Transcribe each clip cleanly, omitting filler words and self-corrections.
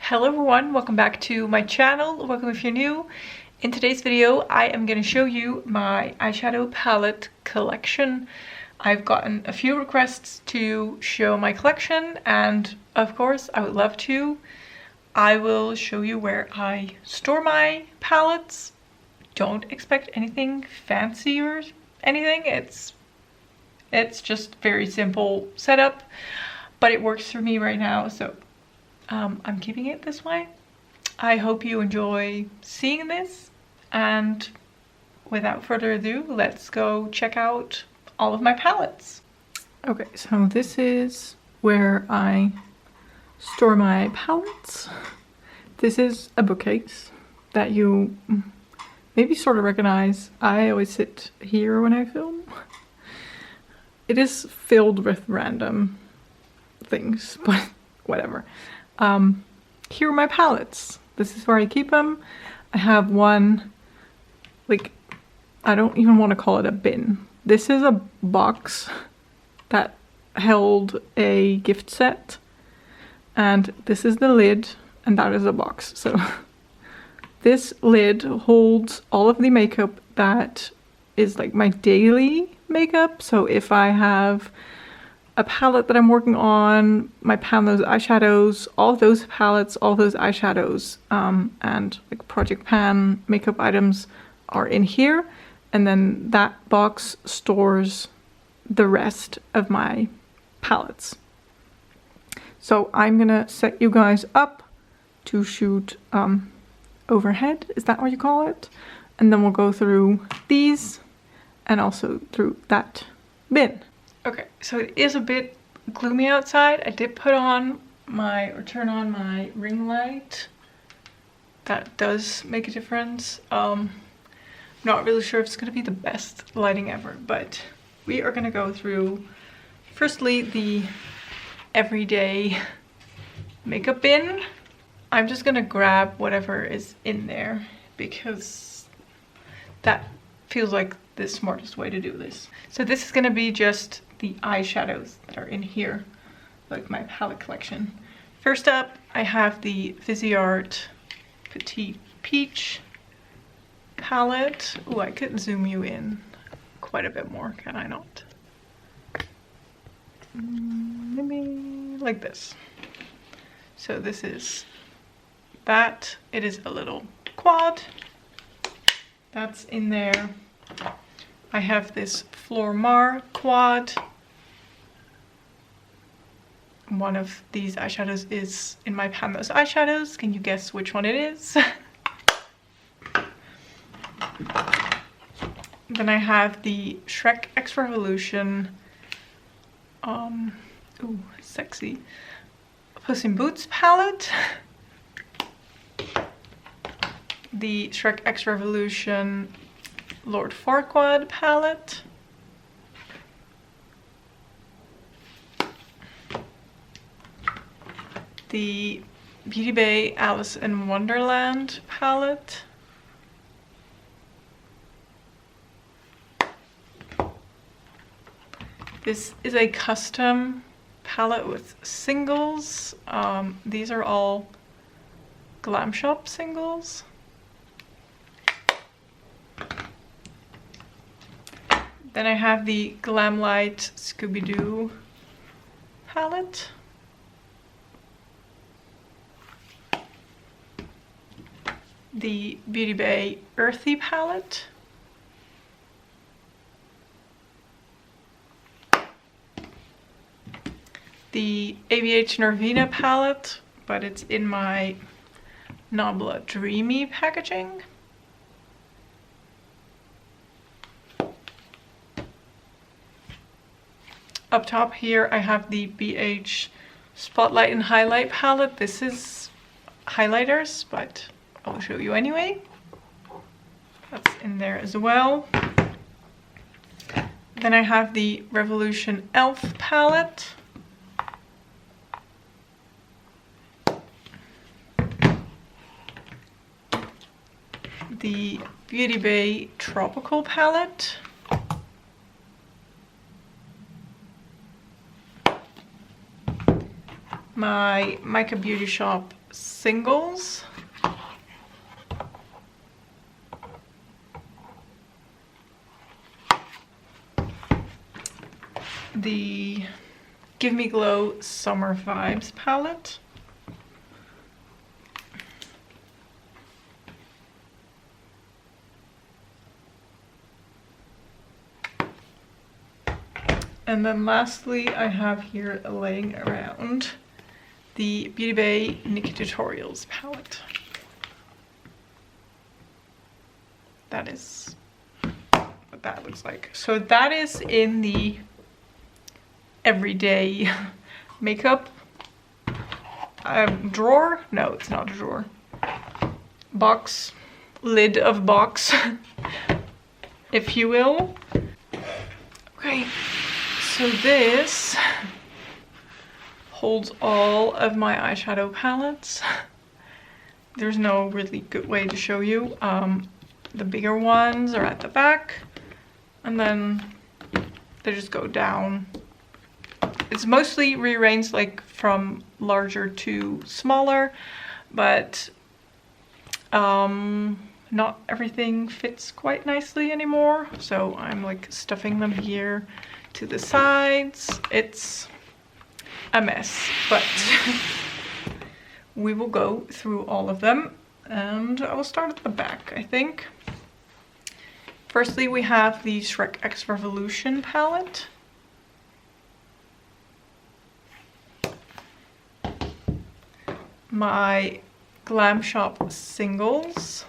Hello everyone, welcome back to my channel. Welcome if you're new. In today's video, I am going to show you my eyeshadow palette collection. I've gotten a few requests to show my collection, and of course I would love to. I will show you where I store my palettes. Don't expect anything fancy or anything. It's just very simple setup, but it works for me right now, so I'm keeping it this way. I hope you enjoy seeing this, and without further ado, let's go check out all of my palettes. Okay, so this is where I store my palettes. This is a bookcase that you maybe sort of recognize. I always sit here when I film. It is filled with random things, but whatever. Here are my palettes. This is where I keep them. I have one, like, I don't even want to call it a bin. This is a box that held a gift set, and this is the lid, and that is a box. So this lid holds all of the makeup that is like my daily makeup. So if I have a palette that I'm working on, my those eyeshadows, all those palettes, all those eyeshadows, and like project pan makeup items are in here. And then that box stores the rest of my palettes. So I'm gonna set you guys up to shoot overhead, is that what you call it? And then we'll go through these and also through that bin. Okay, so it is a bit gloomy outside. I did put on turn on my ring light. That does make a difference. Not really sure if it's gonna be the best lighting ever, but we are gonna go through firstly the everyday makeup bin. I'm just gonna grab whatever is in there because that feels like the smartest way to do this. So this is gonna be just the eyeshadows that are in here, like my palette collection. First up, I have the Viseart Petite Peach palette. Oh, I could zoom you in quite a bit more, can I not? Maybe like this. So this is that. It is a little quad that's in there. I have this Flormar quad. One of these eyeshadows is in my pan those eyeshadows. Can you guess which one it is? Then I have the Shrek X Revolution, ooh, sexy, Puss in Boots palette. The Shrek X Revolution Lord Farquaad palette. The Beauty Bay Alice in Wonderland palette. This is a custom palette with singles. These are all Glam Shop singles. Then I have the Glamlight Scooby-Doo palette. The Beauty Bay Earthy palette. The ABH Norvina palette, but it's in my Nabla Dreamy packaging. Up top here I have the BH Spotlight and Highlight palette. This is highlighters, but I'll show you anyway. That's in there as well. Then I have the Revolution e.l.f. palette. The Beauty Bay Tropical palette. My Mica Beauty Shop singles. The Give Me Glow Summer Vibes palette. And then lastly, I have here laying around the Beauty Bay Nikki Tutorials palette. That is what that looks like. So that is in the everyday makeup drawer. No, it's not a drawer. Box, lid of box, if you will. Okay. So this holds all of my eyeshadow palettes. There's no really good way to show you. The bigger ones are at the back, and then they just go down. It's mostly rearranged like from larger to smaller, but not everything fits quite nicely anymore. So I'm like stuffing them here to the sides. It's a mess, but we will go through all of them, and I will start at the back, I think. Firstly, we have the Shrek X Revolution palette. My Glam Shop singles.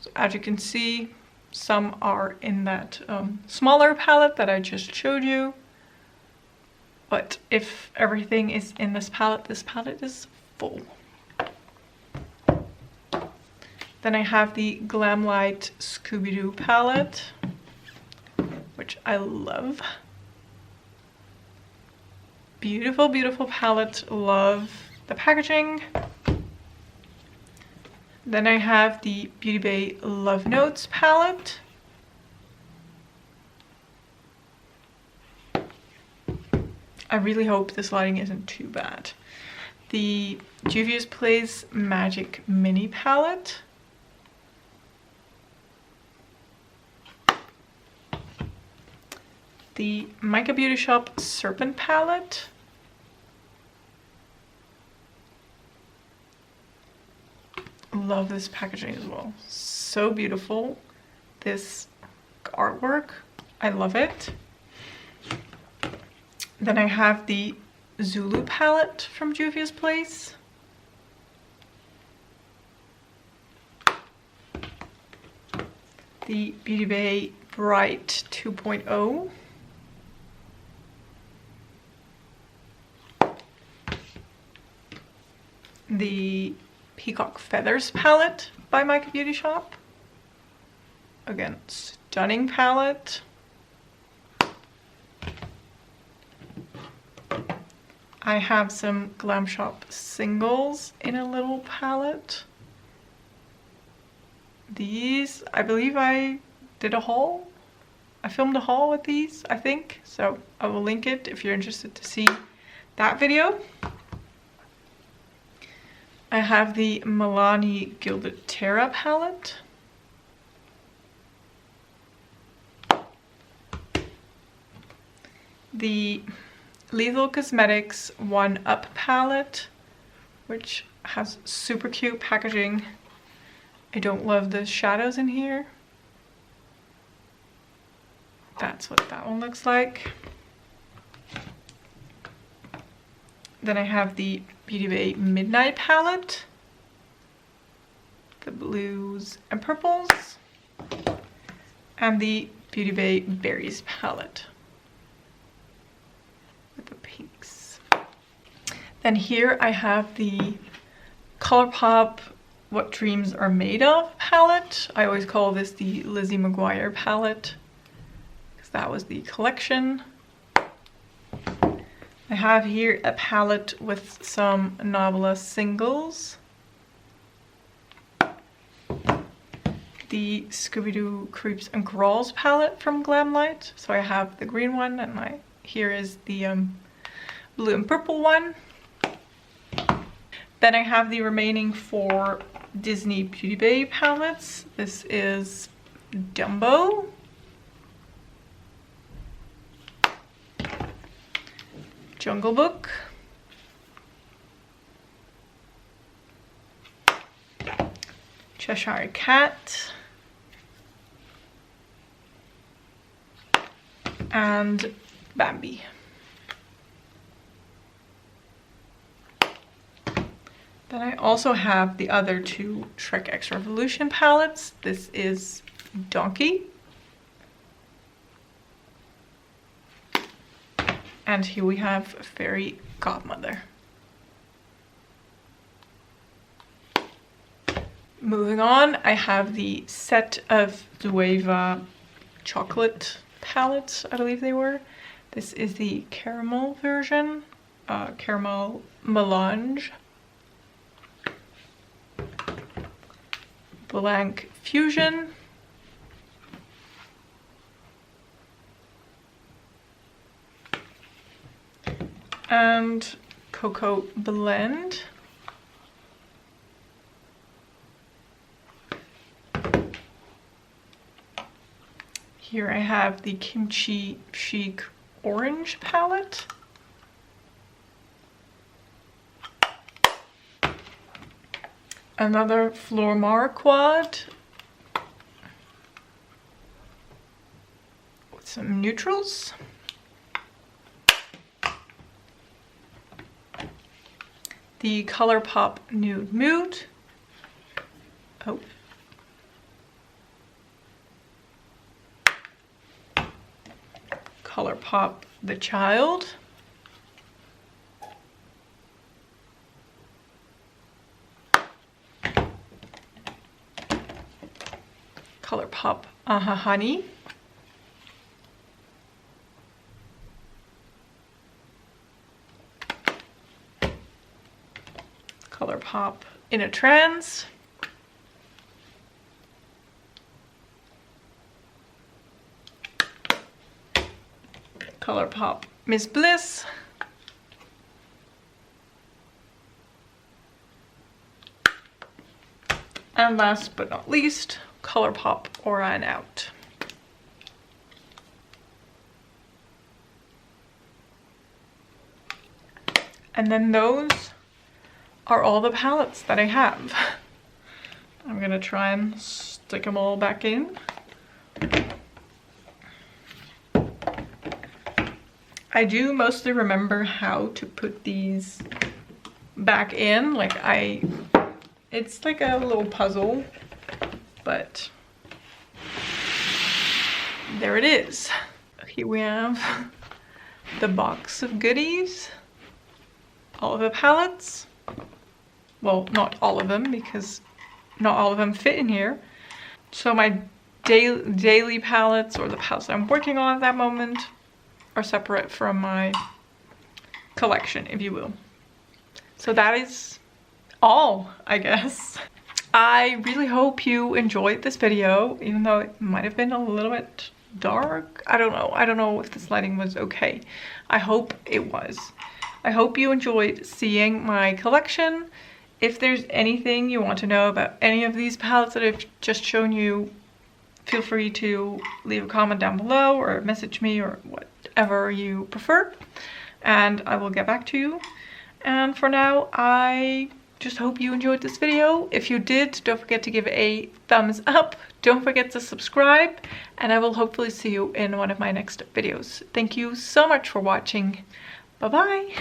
So as you can see, some are in that smaller palette that I just showed you. But if everything is in this palette is full. Then I have the Glamlight Scooby-Doo palette, which I love. Beautiful, beautiful palette. Love the packaging. Then I have the Beauty Bay Love Notes palette. I really hope this lighting isn't too bad. The Juvia's Place Magic Mini palette. The Mica Beauty Shop Serpent palette. Love this packaging as well. So beautiful. This artwork, I love it. Then I have the Zulu palette from Juvia's Place. The Beauty Bay Bright 2.0. The Peacock Feathers palette by Mica Beauty Shop. Again, stunning palette. I have some Glam Shop singles in a little palette. These, I believe I did a haul. I filmed a haul with these, I think. So I will link it if you're interested to see that video. I have the Milani Gilded Terra palette. The Lethal Cosmetics 1-Up palette, which has super cute packaging. I don't love the shadows in here. That's what that one looks like. Then I have the Beauty Bay Midnight palette, the blues and purples, and the Beauty Bay Berries palette with the pinks. Then here I have the ColourPop What Dreams Are Made Of palette. I always call this the Lizzie McGuire palette because that was the collection. I have here a palette with some Nabla singles. The Scooby-Doo Creeps and Crawls palette from Glamlight. So I have the green one, and here is the blue and purple one. Then I have the remaining 4 Disney Beauty Bay palettes. This is Dumbo, Jungle Book, Cheshire Cat, and Bambi. Then I also have the other 2 Shrek X Revolution palettes. This is Donkey. And here we have Fairy Godmother. Moving on, I have the set of Zoeva chocolate palettes, I believe they were. This is the caramel version, caramel melange, Blanc Fusion, and Cocoa Blend. Here I have the Kimchi Chic Orange palette. Another Flormar quad with some neutrals. The ColourPop Nude Mood. Oh. ColourPop The Child. ColourPop Aha Honey. ColourPop In a Trance. ColourPop Miss Bliss. And last but not least, ColourPop Aura and Out. And then those are all the palettes that I have. I'm gonna try and stick them all back in. I do mostly remember how to put these back in, like it's like a little puzzle, but there it is. Here we have the box of goodies, all of the palettes. Well, not all of them, because not all of them fit in here. So my daily palettes, or the palettes that I'm working on at that moment, are separate from my collection, if you will. So that is all, I guess. I really hope you enjoyed this video, even though it might have been a little bit dark. I don't know if this lighting was okay. I hope it was. I hope you enjoyed seeing my collection. If there's anything you want to know about any of these palettes that I've just shown you, feel free to leave a comment down below or message me or whatever you prefer, and I will get back to you. And for now, I just hope you enjoyed this video. If you did, don't forget to give it a thumbs up. Don't forget to subscribe, and I will hopefully see you in one of my next videos. Thank you so much for watching. Bye bye.